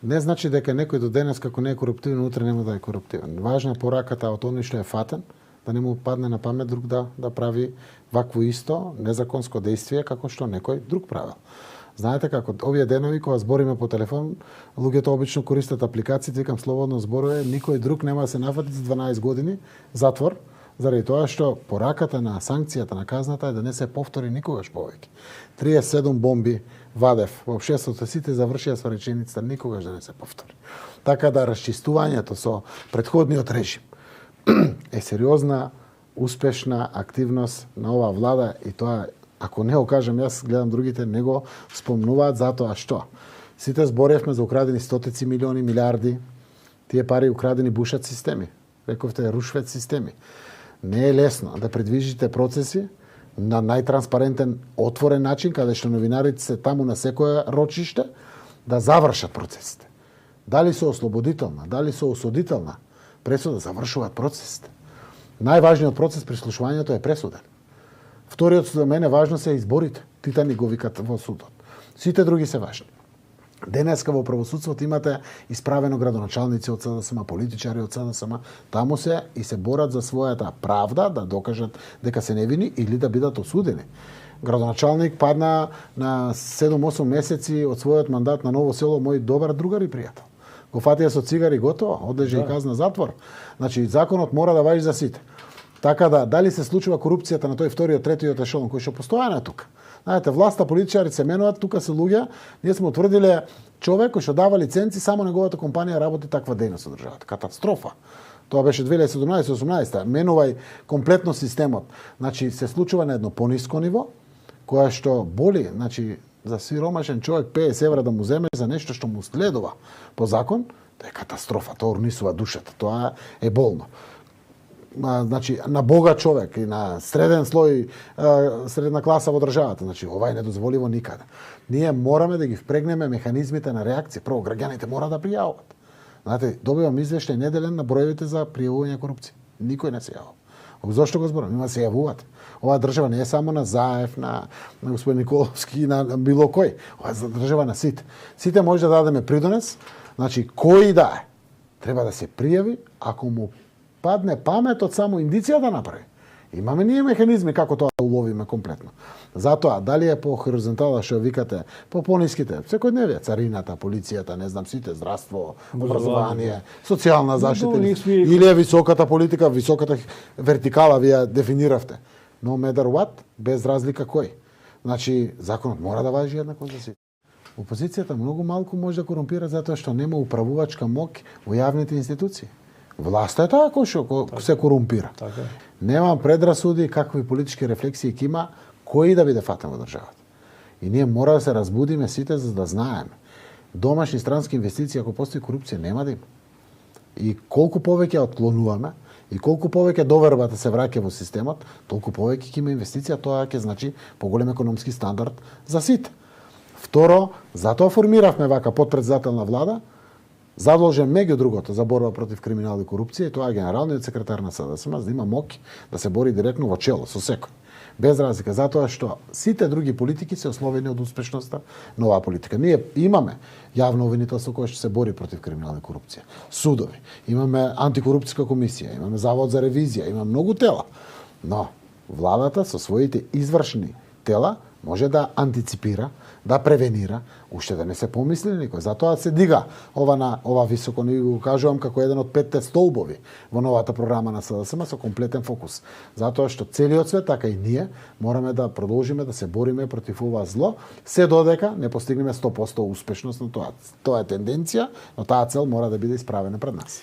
Не значи дека некој до денес како не е коруптивен, утре нема да е коруптивен. Важна е пораката од оној што е фатен, да не му падне на памет друг да прави вакво исто незаконско действие како што некој друг правил. Знаете како овие денови кога збориме по телефон, луѓето обично користат апликациите, викам слободно зборуваме, никој друг нема да се нафати за 12 години затвор, заради тоа што пораката на санкцијата на казната е да не се повтори никогаш повеќе. 37 бомби вадев во обшеството, сите завршија со реченицата никогаш да не се повтори. Така да расчистувањето со претходниот режим е сериозна, успешна активност на оваа влада и тоа, ако не го кажам јас, гледам другите, не го спомнуваат затоа што сите зборевме за украдени стотици милиони, милиарди, тие пари украдени бушат системи. Рековте рушвет системи. Не е лесно да предвижите процеси на најтранспарентен, отворен начин, каде што новинарите се таму на секое рочиште, да завршат процесите. Дали со ослободителна, дали со осудителна пресуда, завршуваат процесите. Најважниот процес при слушувањето е пресуден. Вториот за мене важно се изборите. Титани го викат во судот. Сите други се важни. Денеска во правосудството имате исправено градоначалници од СДСМ, политичари од СДСМ, таму се и се борат за својата правда, да докажат дека се невини или да бидат осудени. Градоначалник падна на 7-8 месеци од својот мандат на Ново село, мој добар другар и пријател. Го фатија со цигари, готово, одлежи и казна затвор. Значи, законот мора да важи за сите. Така да, дали се случува корупцијата на тој вториот, третиот ешелон, кој што постојано е тука. Знаете, власта, политичари се менуваат, тука се луѓе. Ние сме утврдиле човек кој што дава лиценци, само неговата компанија работи таква дејност со државата. Катастрофа. Тоа беше 2017-18. Менувај комплетно системот. Значи, се случува на едно пониско ниво, кое што боли, значи, за сиромашен човек 50 евра да му земе за нешто што му следува по закон, тоа е катастрофа, тоа урнисува душата, тоа е болно. Значи, на богат човек и на среден слој, средна класа во државата, значи, ова е недозволиво никаде. Ние мораме да ги впрегнеме механизмите на реакција. Прво, граѓаните мора да пријават. Знаете, добивам извештај неделен на броевите за пријавување корупција. Никој не се јавува. Зошто го зборам? Има се јавуваат. Оваа држава не е само на Заев, на господин Николовски, на било кој. Ова е држава на сите. Сите може да дадеме придонес. Значи, кој да е, треба да се пријави, ако му падне памет од само индиција да направи. Имаме ние механизми како тоа да уловиме комплетно. Затоа, дали е по хоризонтала што викате, по пониските, секојдневие, царината, полицијата, не знам, сите, здравство, образование, социјална заштита, или е високата политика, високата вертикала вие дефиниравте. No matter what, без разлика кој. Значи, законот мора да важи еднакво за сите. Опозицијата многу малку може да корумпира затоа што нема управувачка моќ во јавните институции. Власта е таа кој што се корумпира. Така. Немам предрасуди какви политички рефлексии ќе има кој да биде фатен во државата. И ние мора да се разбудиме сите за да знаеме. Домашни странски инвестиции, ако постои корупција, нема да има. И колку повеќе отклонуваме, и колку повеќе довербата се враќа во системот, толку повеќе ќе има инвестиција, тоа ќе значи поголем економски стандард за сите. Второ, затоа формиравме вака подпредседателна влада, задолжен меѓу другото за борба против криминал и корупција, и тоа е генералниот секретар на СДСМ, за да има моќ да се бори директно во чело со секој. Без разлика, затоа што сите други политики се основени од успешноста на оваа политика. Ние имаме јавно обвинителство кое што се бори против криминал и корупција. Судови, имаме антикорупцијска комисија, имаме завод за ревизија, има многу тела. Но владата со своите извршни тела може да антиципира, да превенира, уште да не се помисли никој. Затоа се дига ова високо, не го кажувам како еден од 5 столбови во новата програма на СДСМ со комплетен фокус. Затоа што целиот свет, така и ние, мораме да продолжиме да се бориме против ова зло, се додека не постигнеме 100% успешност на тоа. Тоа е тенденција, но таа цел мора да биде исправена пред нас.